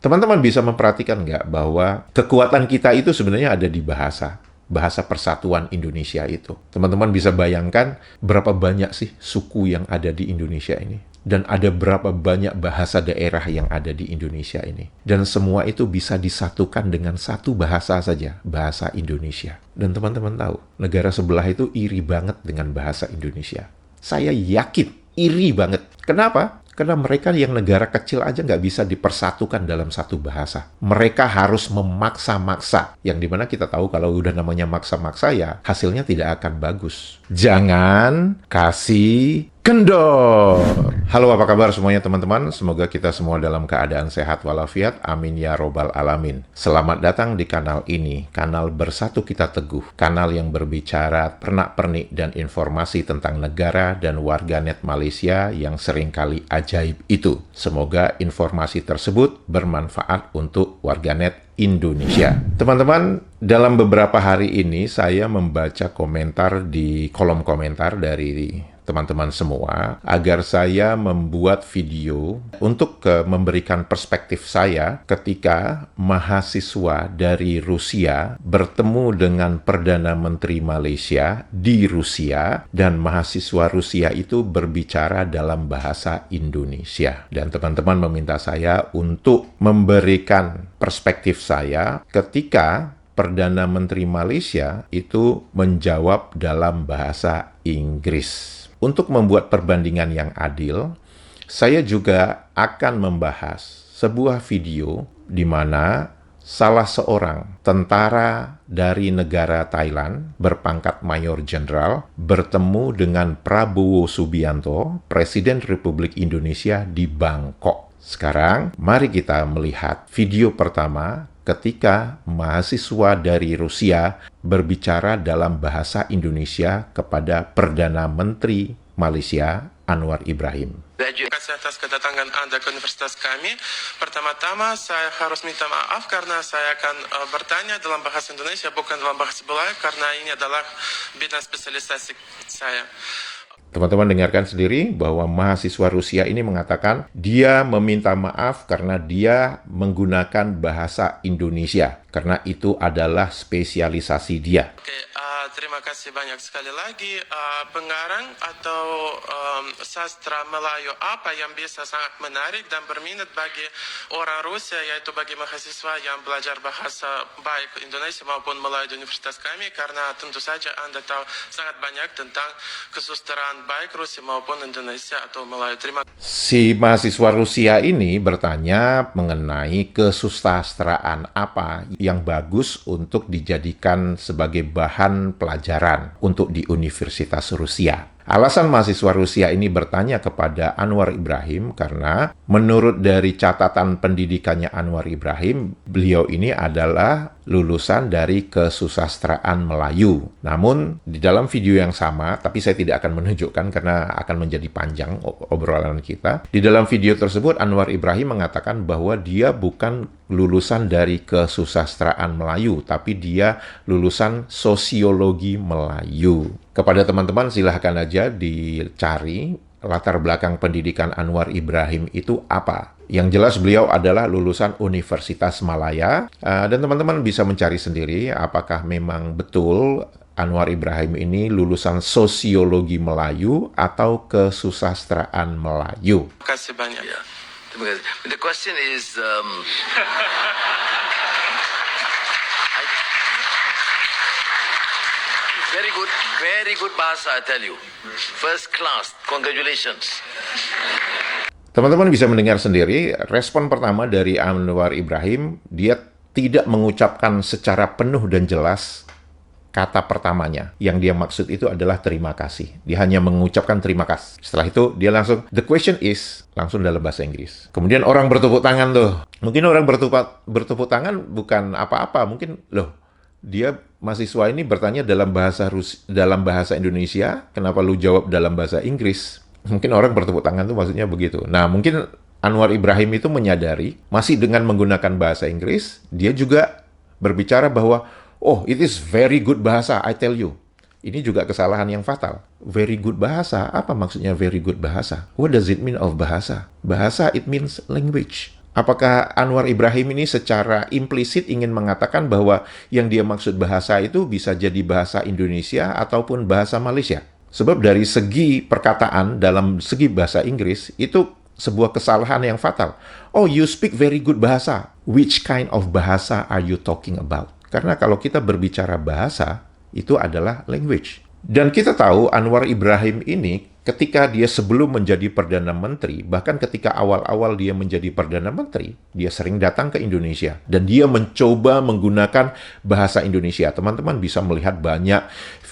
Teman-teman bisa memperhatikan nggak bahwa kekuatan kita itu sebenarnya ada di bahasa. Bahasa persatuan Indonesia itu. Teman-teman bisa bayangkan berapa banyak sih suku yang ada di Indonesia ini. Dan ada berapa banyak bahasa daerah yang ada di Indonesia ini. Dan semua itu bisa disatukan dengan satu bahasa saja, bahasa Indonesia. Dan teman-teman tahu, negara sebelah itu iri banget dengan bahasa Indonesia. Saya yakin, iri banget. Kenapa? Karena mereka yang negara kecil aja nggak bisa dipersatukan dalam satu bahasa. Mereka harus memaksa-maksa. Yang dimana kita tahu kalau udah namanya maksa-maksa ya hasilnya tidak akan bagus. Jangan kasih kendor. Halo, apa kabar semuanya teman-teman? Semoga kita semua dalam keadaan sehat walafiat. Amin ya robbal alamin. Selamat datang di kanal ini, kanal Bersatu Kita Teguh. Kanal yang berbicara pernak-pernik dan informasi tentang negara dan warganet Malaysia yang seringkali ajaib itu. Semoga informasi tersebut bermanfaat untuk warganet Indonesia. Teman-teman, dalam beberapa hari ini saya membaca komentar di kolom komentar dari teman-teman semua agar saya membuat video untuk memberikan perspektif saya ketika mahasiswa dari Rusia bertemu dengan Perdana Menteri Malaysia di Rusia dan mahasiswa Rusia itu berbicara dalam bahasa Indonesia. Dan teman-teman meminta saya untuk memberikan perspektif saya ketika Perdana Menteri Malaysia itu menjawab dalam bahasa Inggris. Untuk membuat perbandingan yang adil, saya juga akan membahas sebuah video di mana salah seorang tentara dari negara Thailand berpangkat Mayor Jenderal bertemu dengan Prabowo Subianto, Presiden Republik Indonesia di Bangkok. Sekarang, mari kita melihat video pertama ketika mahasiswa dari Rusia berbicara dalam bahasa Indonesia kepada Perdana Menteri Malaysia, Anwar Ibrahim. Terima kasih atas kedatangan Anda ke universitas kami. Pertama-tama saya harus minta maaf karena saya akan bertanya dalam bahasa Indonesia, bukan dalam bahasa Belanda, karena ini adalah bidang spesialisasi saya. Teman-teman dengarkan sendiri bahwa mahasiswa Rusia ini mengatakan dia meminta maaf karena dia menggunakan bahasa Indonesia. Karena itu adalah spesialisasi dia. Oke, terima kasih banyak sekali lagi. Pengarang atau sastra Melayu apa yang bisa sangat menarik dan berminat bagi orang Rusia, yaitu bagi mahasiswa yang belajar bahasa baik Indonesia maupun Melayu di universitas kami, karena tentu saja Anda tahu sangat banyak tentang kesusastraan baik Rusia maupun Indonesia atau Melayu. Si mahasiswa Rusia ini bertanya mengenai kesusastraan apa yang bagus untuk dijadikan sebagai bahan pelajaran untuk di Universitas Rusia. Alasan mahasiswa Rusia ini bertanya kepada Anwar Ibrahim karena menurut dari catatan pendidikannya Anwar Ibrahim, beliau ini adalah lulusan dari kesusastraan Melayu. Namun, di dalam video yang sama, tapi saya tidak akan menunjukkan karena akan menjadi panjang obrolan kita. Di dalam video tersebut, Anwar Ibrahim mengatakan bahwa dia bukan lulusan dari kesusastraan Melayu, tapi dia lulusan sosiologi Melayu. Kepada teman-teman silahkan aja dicari latar belakang pendidikan Anwar Ibrahim itu apa. Yang jelas beliau adalah lulusan Universitas Malaya, dan teman-teman bisa mencari sendiri apakah memang betul Anwar Ibrahim ini lulusan sosiologi Melayu atau kesusastraan Melayu. Terima kasih banyak. Yeah. Terima kasih. The question is, very good bahasa, I tell you. First class, congratulations. Teman-teman bisa mendengar sendiri, respon pertama dari Anwar Ibrahim, dia tidak mengucapkan secara penuh dan jelas kata pertamanya. Yang dia maksud itu adalah terima kasih. Dia hanya mengucapkan terima kasih. Setelah itu, dia langsung, the question is, langsung dalam bahasa Inggris. Kemudian orang bertepuk tangan tuh. Mungkin orang bertepuk tangan bukan apa-apa. Mungkin, loh, dia mahasiswa ini bertanya dalam bahasa Indonesia, kenapa lu jawab dalam bahasa Inggris? Mungkin orang bertepuk tangan tuh maksudnya begitu. Nah, mungkin Anwar Ibrahim itu menyadari, masih dengan menggunakan bahasa Inggris, dia juga berbicara bahwa, oh, it is very good bahasa, I tell you. Ini juga kesalahan yang fatal. Very good bahasa, apa maksudnya very good bahasa? What does it mean of bahasa? Bahasa, it means language. Apakah Anwar Ibrahim ini secara implisit ingin mengatakan bahwa yang dia maksud bahasa itu bisa jadi bahasa Indonesia ataupun bahasa Malaysia? Sebab dari segi perkataan dalam segi bahasa Inggris itu sebuah kesalahan yang fatal. Oh, you speak very good bahasa. Which kind of bahasa are you talking about? Karena kalau kita berbicara bahasa, itu adalah language. Dan kita tahu Anwar Ibrahim ini ketika dia sebelum menjadi Perdana Menteri, bahkan ketika awal-awal dia menjadi Perdana Menteri, dia sering datang ke Indonesia. Dan dia mencoba menggunakan bahasa Indonesia. Teman-teman bisa melihat banyak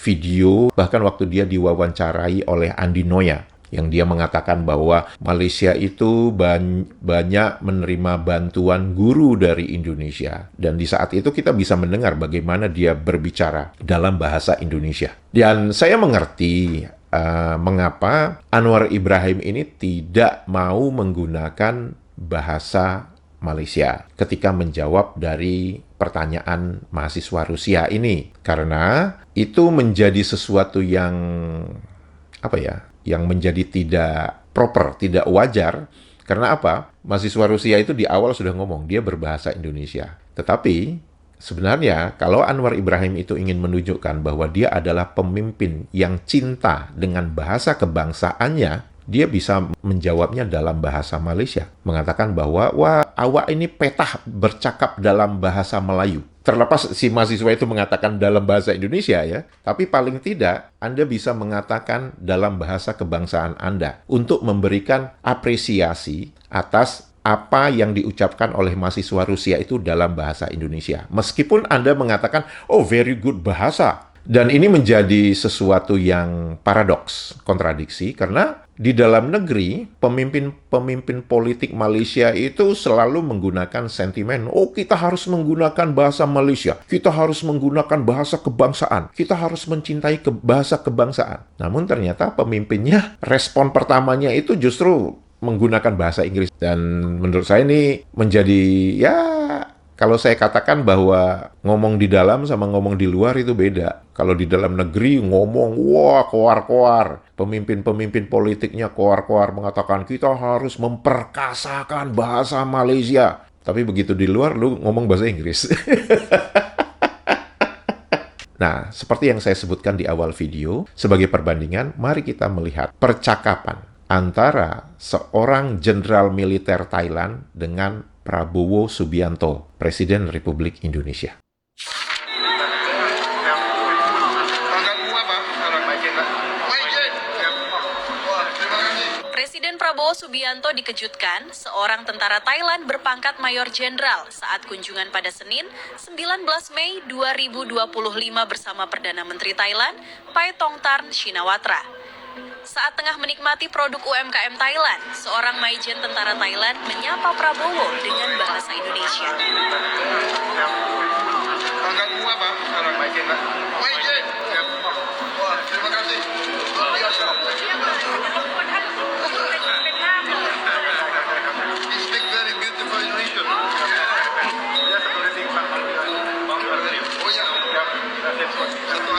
video, bahkan waktu dia diwawancarai oleh Andi Noya, yang dia mengatakan bahwa Malaysia itu banyak menerima bantuan guru dari Indonesia. Dan di saat itu kita bisa mendengar bagaimana dia berbicara dalam bahasa Indonesia. Dan saya mengerti mengapa Anwar Ibrahim ini tidak mau menggunakan bahasa Malaysia ketika menjawab dari pertanyaan mahasiswa Rusia ini. Karena itu menjadi sesuatu yang yang menjadi tidak proper, tidak wajar. Karena apa? Mahasiswa Rusia itu di awal sudah ngomong, dia berbahasa Indonesia. Tetapi sebenarnya kalau Anwar Ibrahim itu ingin menunjukkan bahwa dia adalah pemimpin yang cinta dengan bahasa kebangsaannya, dia bisa menjawabnya dalam bahasa Malaysia. Mengatakan bahwa, wah, awak ini petah bercakap dalam bahasa Melayu. Terlepas si mahasiswa itu mengatakan dalam bahasa Indonesia ya, tapi paling tidak Anda bisa mengatakan dalam bahasa kebangsaan Anda untuk memberikan apresiasi atas apa yang diucapkan oleh mahasiswa Rusia itu dalam bahasa Indonesia. Meskipun Anda mengatakan, oh very good bahasa. Dan ini menjadi sesuatu yang paradoks, kontradiksi, karena di dalam negeri, pemimpin politik Malaysia itu selalu menggunakan sentimen, oh kita harus menggunakan bahasa Malaysia, kita harus menggunakan bahasa kebangsaan, kita harus mencintai bahasa kebangsaan. Namun ternyata pemimpinnya, respon pertamanya itu justru menggunakan bahasa Inggris. Dan menurut saya ini menjadi, ya, kalau saya katakan bahwa ngomong di dalam sama ngomong di luar itu beda. Kalau di dalam negeri ngomong, wah, koar-koar. Pemimpin-pemimpin politiknya koar-koar mengatakan, kita harus memperkasakan bahasa Malaysia. Tapi begitu di luar, lu ngomong bahasa Inggris. Nah, seperti yang saya sebutkan di awal video, sebagai perbandingan, mari kita melihat percakapan antara seorang jenderal militer Thailand dengan Prabowo Subianto, Presiden Republik Indonesia. Presiden Prabowo Subianto dikejutkan seorang tentara Thailand berpangkat Mayor Jenderal saat kunjungan pada Senin, 19 Mei 2025 bersama Perdana Menteri Thailand, Paetongtarn Shinawatra. Saat tengah menikmati produk UMKM Thailand, seorang Maijen tentara Thailand menyapa Prabowo dengan bahasa Indonesia. Pangkatmu apa sekarang? Maijen, Pak. Maijen. Wah, terima kasih. Luar biasa. You speak very beautiful Indonesian. Oh ya.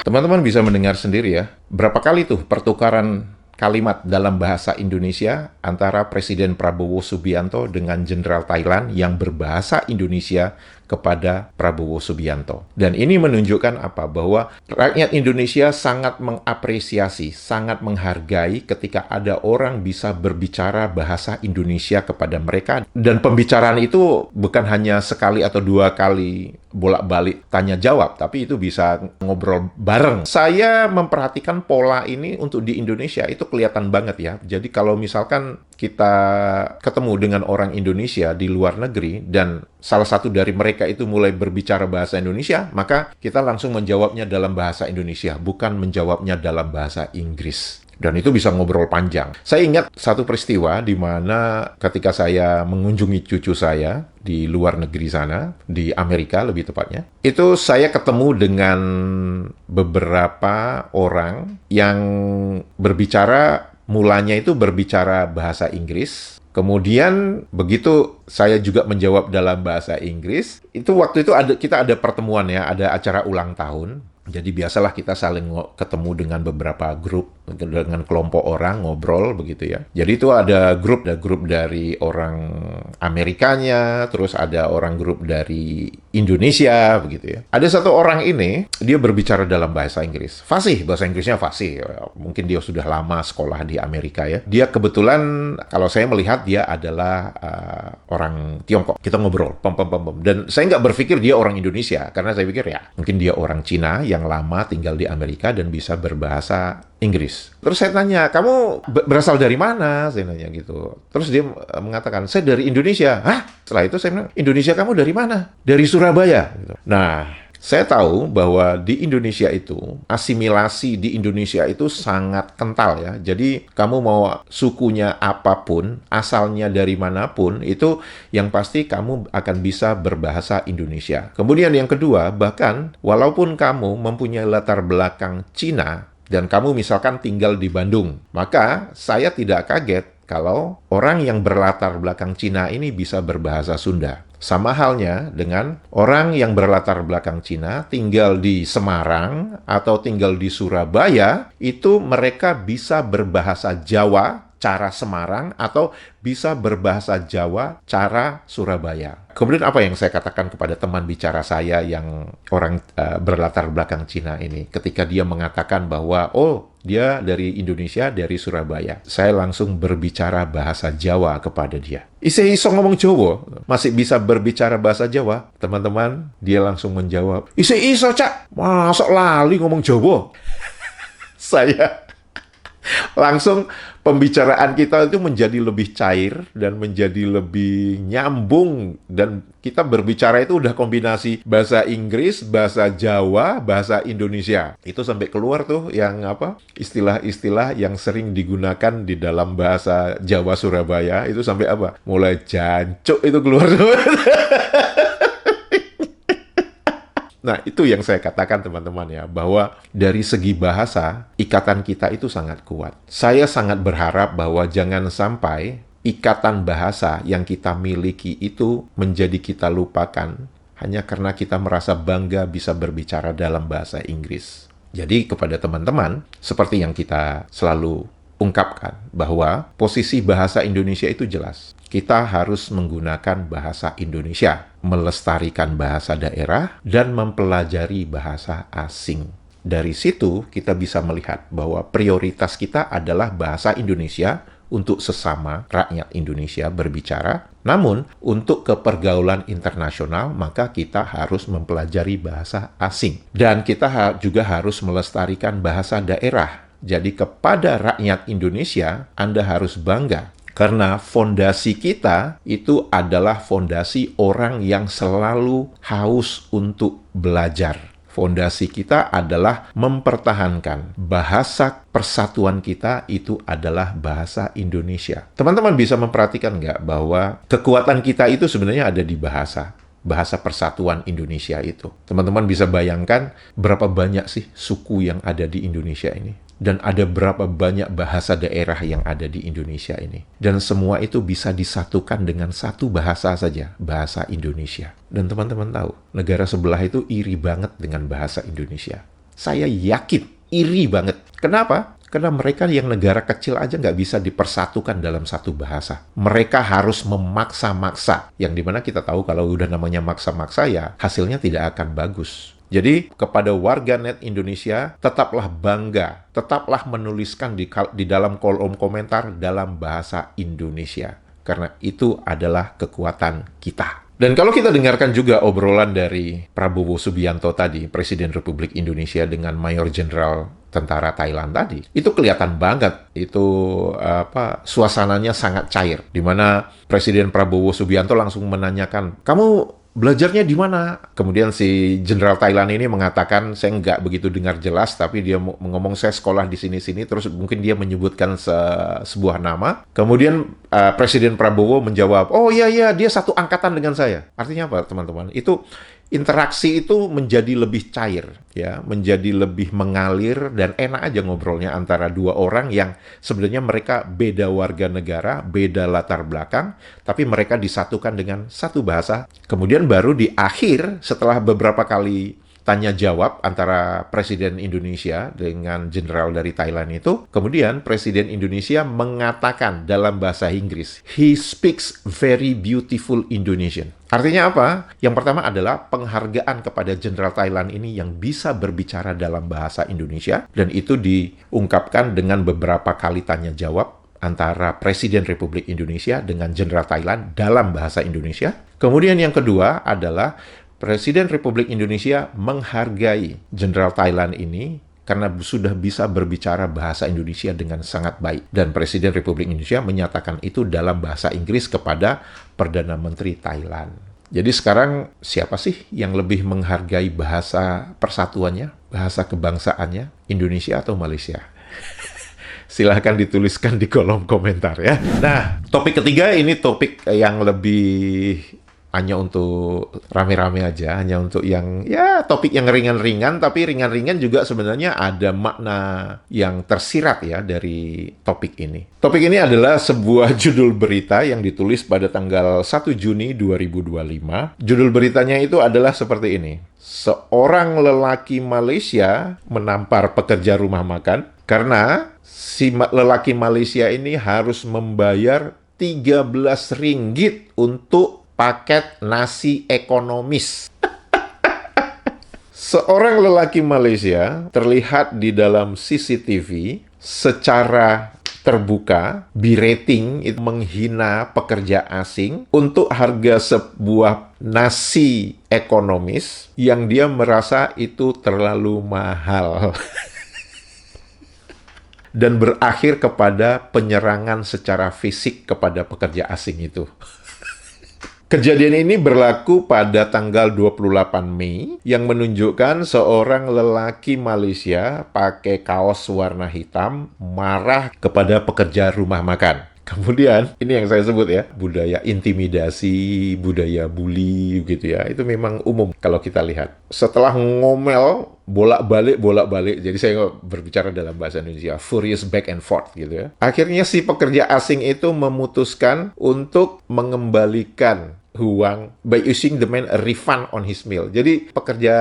Teman-teman bisa mendengar sendiri ya, berapa kali tuh pertukaran kalimat dalam bahasa Indonesia antara Presiden Prabowo Subianto dengan Jenderal Thailand yang berbahasa Indonesia kepada Prabowo Subianto. Dan ini menunjukkan apa? Bahwa rakyat Indonesia sangat mengapresiasi, sangat menghargai ketika ada orang bisa berbicara bahasa Indonesia kepada mereka. Dan pembicaraan itu bukan hanya sekali atau dua kali bolak-balik tanya jawab, tapi itu bisa ngobrol bareng. Saya memperhatikan pola ini untuk di Indonesia itu kelihatan banget ya. Jadi kalau misalkan kita ketemu dengan orang Indonesia di luar negeri dan salah satu dari mereka itu mulai berbicara bahasa Indonesia, maka kita langsung menjawabnya dalam bahasa Indonesia, bukan menjawabnya dalam bahasa Inggris. Dan itu bisa ngobrol panjang. Saya ingat satu peristiwa di mana ketika saya mengunjungi cucu saya di luar negeri sana, di Amerika lebih tepatnya, itu saya ketemu dengan beberapa orang yang berbicara, mulanya itu berbicara bahasa Inggris. Kemudian begitu saya juga menjawab dalam bahasa Inggris, itu waktu itu kita ada pertemuan ya, ada acara ulang tahun. Jadi biasalah kita saling ketemu dengan beberapa grup dengan kelompok orang ngobrol begitu ya. Jadi itu ada grup dari orang Amerikanya, terus ada orang grup dari Indonesia begitu ya. Ada satu orang ini, dia berbicara dalam bahasa Inggris. Fasih, bahasa Inggrisnya fasih. Mungkin dia sudah lama sekolah di Amerika ya. Dia kebetulan, kalau saya melihat dia adalah orang Tiongkok. Kita ngobrol, dan saya nggak berpikir dia orang Indonesia, karena saya pikir ya, mungkin dia orang Cina yang lama tinggal di Amerika dan bisa berbahasa Inggris. Terus saya tanya, kamu berasal dari mana? Saya nanya gitu. Terus dia mengatakan, saya dari Indonesia. Hah? Setelah itu saya bilang, Indonesia kamu dari mana? Dari Surabaya. Gitu. Nah, saya tahu bahwa di Indonesia itu, asimilasi di Indonesia itu sangat kental ya. Jadi kamu mau sukunya apapun, asalnya dari manapun, itu yang pasti kamu akan bisa berbahasa Indonesia. Kemudian yang kedua, bahkan walaupun kamu mempunyai latar belakang Cina, dan kamu misalkan tinggal di Bandung, maka saya tidak kaget kalau orang yang berlatar belakang Cina ini bisa berbahasa Sunda. Sama halnya dengan orang yang berlatar belakang Cina tinggal di Semarang atau tinggal di Surabaya, itu mereka bisa berbahasa Jawa cara Semarang atau bisa berbahasa Jawa cara Surabaya. Kemudian apa yang saya katakan kepada teman bicara saya yang orang berlatar belakang Cina ini ketika dia mengatakan bahwa dia dari Indonesia, dari Surabaya. Saya langsung berbicara bahasa Jawa kepada dia. Iso ngomong Jawa? Masih bisa berbicara bahasa Jawa? Teman-teman, dia langsung menjawab, iso cak, masuk lali ngomong Jawa. Saya langsung pembicaraan kita itu menjadi lebih cair dan menjadi lebih nyambung, dan kita berbicara itu udah kombinasi bahasa Inggris, bahasa Jawa, bahasa Indonesia. Itu sampai keluar tuh yang istilah-istilah yang sering digunakan di dalam bahasa Jawa Surabaya itu sampai mulai jancuk itu keluar tuh. Nah, itu yang saya katakan teman-teman ya, bahwa dari segi bahasa, ikatan kita itu sangat kuat. Saya sangat berharap bahwa jangan sampai ikatan bahasa yang kita miliki itu menjadi kita lupakan hanya karena kita merasa bangga bisa berbicara dalam bahasa Inggris. Jadi kepada teman-teman, seperti yang kita selalu ungkapkan, bahwa posisi bahasa Indonesia itu jelas. Kita harus menggunakan bahasa Indonesia, melestarikan bahasa daerah, dan mempelajari bahasa asing. Dari situ kita bisa melihat bahwa prioritas kita adalah bahasa Indonesia untuk sesama rakyat Indonesia berbicara. Namun, untuk kepergaulan internasional, maka kita harus mempelajari bahasa asing. Dan kita juga harus melestarikan bahasa daerah. Jadi kepada rakyat Indonesia, Anda harus bangga. Karena fondasi kita itu adalah fondasi orang yang selalu haus untuk belajar. Fondasi kita adalah mempertahankan bahasa persatuan kita itu adalah bahasa Indonesia. Teman-teman bisa memperhatikan nggak bahwa kekuatan kita itu sebenarnya ada di bahasa persatuan Indonesia itu. Teman-teman bisa bayangkan berapa banyak sih suku yang ada di Indonesia ini. Dan ada berapa banyak bahasa daerah yang ada di Indonesia ini. Dan semua itu bisa disatukan dengan satu bahasa saja, bahasa Indonesia. Dan teman-teman tahu, negara sebelah itu iri banget dengan bahasa Indonesia. Saya yakin, iri banget. Kenapa? Karena mereka yang negara kecil aja nggak bisa dipersatukan dalam satu bahasa. Mereka harus memaksa-maksa. Yang dimana kita tahu kalau udah namanya maksa-maksa ya hasilnya tidak akan bagus. Jadi kepada warganet Indonesia, tetaplah bangga, tetaplah menuliskan di dalam kolom komentar dalam bahasa Indonesia. Karena itu adalah kekuatan kita. Dan kalau kita dengarkan juga obrolan dari Prabowo Subianto tadi, Presiden Republik Indonesia dengan Mayor Jenderal Tentara Thailand tadi, itu kelihatan banget. Itu suasananya sangat cair. Di mana Presiden Prabowo Subianto langsung menanyakan, kamu belajarnya di mana? Kemudian si Jenderal Thailand ini mengatakan, saya nggak begitu dengar jelas, tapi dia ngomong saya sekolah di sini-sini, terus mungkin dia menyebutkan sebuah nama. Kemudian Presiden Prabowo menjawab, oh iya, dia satu angkatan dengan saya. Artinya apa, teman-teman? Itu interaksi itu menjadi lebih cair, ya, menjadi lebih mengalir dan enak aja ngobrolnya antara dua orang yang sebenarnya mereka beda warga negara, beda latar belakang, tapi mereka disatukan dengan satu bahasa. Kemudian baru di akhir setelah beberapa kali tanya jawab antara Presiden Indonesia dengan jenderal dari Thailand itu, kemudian Presiden Indonesia mengatakan dalam bahasa Inggris, "He speaks very beautiful Indonesian." Artinya apa? Yang pertama adalah penghargaan kepada jenderal Thailand ini yang bisa berbicara dalam bahasa Indonesia, dan itu diungkapkan dengan beberapa kali tanya jawab antara Presiden Republik Indonesia dengan jenderal Thailand dalam bahasa Indonesia. Kemudian yang kedua adalah Presiden Republik Indonesia menghargai jenderal Thailand ini karena sudah bisa berbicara bahasa Indonesia dengan sangat baik. Dan Presiden Republik Indonesia menyatakan itu dalam bahasa Inggris kepada Perdana Menteri Thailand. Jadi sekarang siapa sih yang lebih menghargai bahasa persatuannya, bahasa kebangsaannya, Indonesia atau Malaysia? Silahkan dituliskan di kolom komentar ya. Nah, topik ketiga ini topik yang lebih hanya untuk rame-rame aja, hanya untuk yang, ya topik yang ringan-ringan, tapi ringan-ringan juga sebenarnya ada makna yang tersirat ya dari topik ini. Topik ini adalah sebuah judul berita yang ditulis pada tanggal 1 Juni 2025. Judul beritanya itu adalah seperti ini. Seorang lelaki Malaysia menampar pekerja rumah makan karena si lelaki Malaysia ini harus membayar 13 ringgit untuk paket nasi ekonomis. Seorang lelaki Malaysia terlihat di dalam CCTV secara terbuka, berating itu menghina pekerja asing untuk harga sebuah nasi ekonomis yang dia merasa itu terlalu mahal. Dan berakhir kepada penyerangan secara fisik kepada pekerja asing itu. Kejadian ini berlaku pada tanggal 28 Mei yang menunjukkan seorang lelaki Malaysia pakai kaos warna hitam marah kepada pekerja rumah makan. Kemudian, ini yang saya sebut ya, budaya intimidasi, budaya bully gitu ya. Itu memang umum kalau kita lihat. Setelah ngomel bolak-balik, jadi saya berbicara dalam bahasa Indonesia, furious back and forth gitu ya. Akhirnya si pekerja asing itu memutuskan untuk mengembalikan uang by using the man a refund on his meal. Jadi pekerja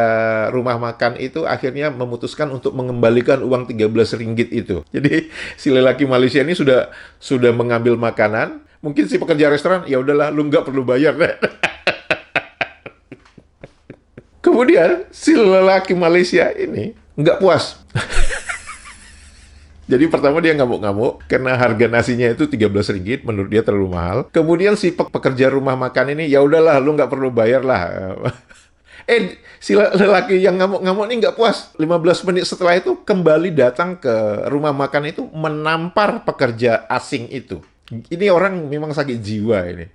rumah makan itu akhirnya memutuskan untuk mengembalikan uang 13 ringgit itu. Jadi si lelaki Malaysia ini sudah mengambil makanan, mungkin si pekerja restoran, ya udahlah lu nggak perlu bayar deh. Kemudian si lelaki Malaysia ini nggak puas. Jadi pertama dia ngamuk-ngamuk karena harga nasinya itu 13 ringgit, menurut dia terlalu mahal. Kemudian si pekerja rumah makan ini, ya udahlah lu nggak perlu bayar lah. Si lelaki yang ngamuk-ngamuk ini nggak puas. 15 menit setelah itu kembali datang ke rumah makan itu menampar pekerja asing itu. Ini orang memang sakit jiwa ini.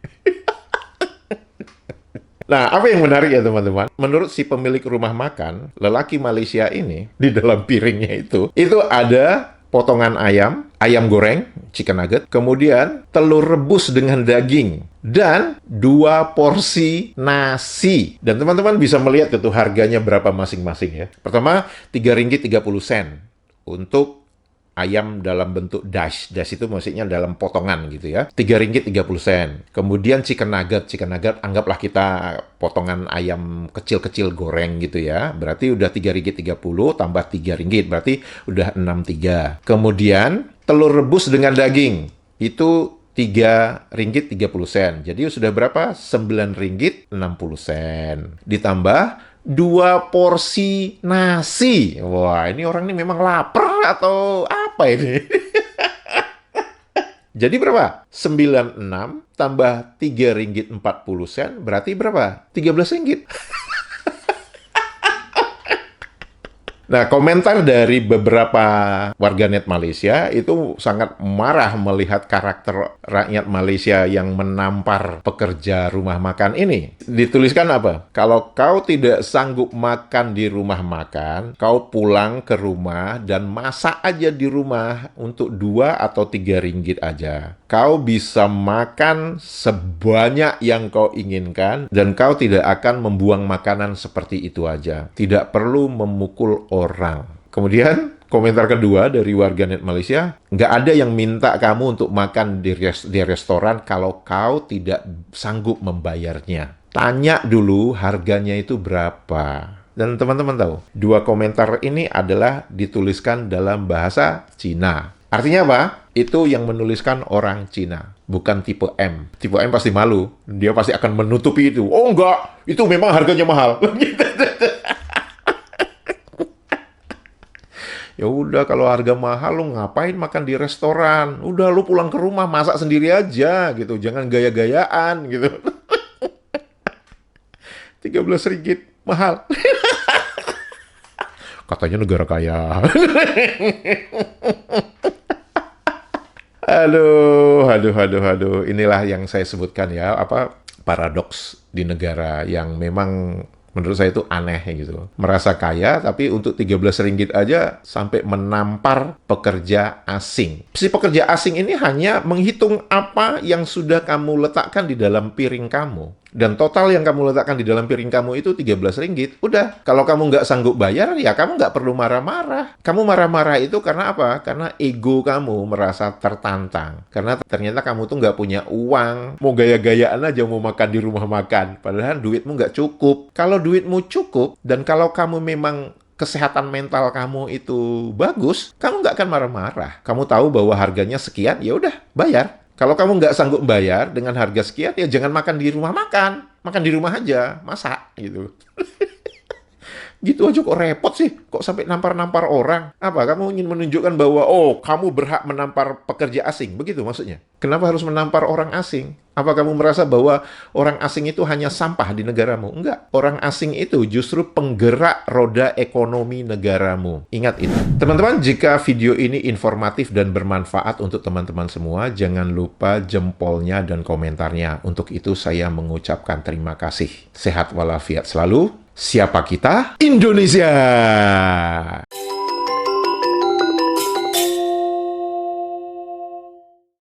Nah, apa yang menarik ya teman-teman? Menurut si pemilik rumah makan, lelaki Malaysia ini, di dalam piringnya itu ada potongan ayam goreng, chicken nugget, kemudian telur rebus dengan daging, dan 2 porsi nasi. Dan teman-teman bisa melihat itu harganya berapa masing-masing ya. Pertama, 3 ringgit 30 sen untuk ayam dalam bentuk dash. Dash itu maksudnya dalam potongan gitu ya. 3 ringgit 30 sen. Kemudian chicken nugget anggaplah kita potongan ayam kecil-kecil goreng gitu ya. Berarti udah 3 ringgit 30 tambah 3 ringgit. Berarti udah 63. Kemudian telur rebus dengan daging. Itu 3 ringgit 30 sen. Jadi sudah berapa? 9 ringgit 60 sen. Ditambah 2 porsi nasi. Wah, ini orang ini memang lapar atau apa ini? Jadi berapa? 96 tambah 3 ringgit 40 sen berarti berapa? 13 ringgit. Nah, komentar dari beberapa warganet Malaysia itu sangat marah melihat karakter rakyat Malaysia yang menampar pekerja rumah makan ini. Dituliskan apa? Kalau kau tidak sanggup makan di rumah makan, kau pulang ke rumah dan masak aja di rumah untuk 2 atau 3 ringgit aja. Kau bisa makan sebanyak yang kau inginkan dan kau tidak akan membuang makanan seperti itu aja. Tidak perlu memukul orang. Kemudian komentar kedua dari warganet Malaysia, nggak ada yang minta kamu untuk makan di restoran kalau kau tidak sanggup membayarnya. Tanya dulu harganya itu berapa. Dan teman-teman tahu, 2 komentar ini adalah dituliskan dalam bahasa Cina. Artinya apa? Itu yang menuliskan orang Cina, bukan tipe M. Tipe M pasti malu. Dia pasti akan menutupi itu. Oh enggak, itu memang harganya mahal. Ya udah, kalau harga mahal lu ngapain makan di restoran? Udah lu pulang ke rumah masak sendiri aja gitu. Jangan gaya-gayaan gitu. 13 ringgit mahal. Katanya negara kaya. Aduh. Inilah yang saya sebutkan ya, paradoks di negara yang memang menurut saya itu aneh gitu. Merasa kaya, tapi untuk 13 ringgit aja sampai menampar pekerja asing. Si pekerja asing ini hanya menghitung apa yang sudah kamu letakkan di dalam piring kamu. Dan total yang kamu letakkan di dalam piring kamu itu 13 ringgit. Udah, kalau kamu nggak sanggup bayar, ya kamu nggak perlu marah-marah. Kamu marah-marah itu karena apa? Karena ego kamu merasa tertantang. Karena ternyata kamu tuh nggak punya uang. Mau gaya-gayaan aja mau makan di rumah makan. Padahal duitmu nggak cukup. Kalau duitmu cukup, dan kalau kamu memang kesehatan mental kamu itu bagus, kamu nggak akan marah-marah. Kamu tahu bahwa harganya sekian, ya udah, bayar. Kalau kamu nggak sanggup bayar dengan harga sekian, ya jangan makan di rumah makan. Makan di rumah aja, masak gitu. Gitu aja kok repot sih? Kok sampai nampar-nampar orang? Apa, kamu ingin menunjukkan bahwa, oh, kamu berhak menampar pekerja asing? Begitu maksudnya? Kenapa harus menampar orang asing? Apa kamu merasa bahwa orang asing itu hanya sampah di negaramu? Enggak. Orang asing itu justru penggerak roda ekonomi negaramu. Ingat itu. Teman-teman, jika video ini informatif dan bermanfaat untuk teman-teman semua, jangan lupa jempolnya dan komentarnya. Untuk itu saya mengucapkan terima kasih. Sehat walafiat selalu. Siapa kita? Indonesia!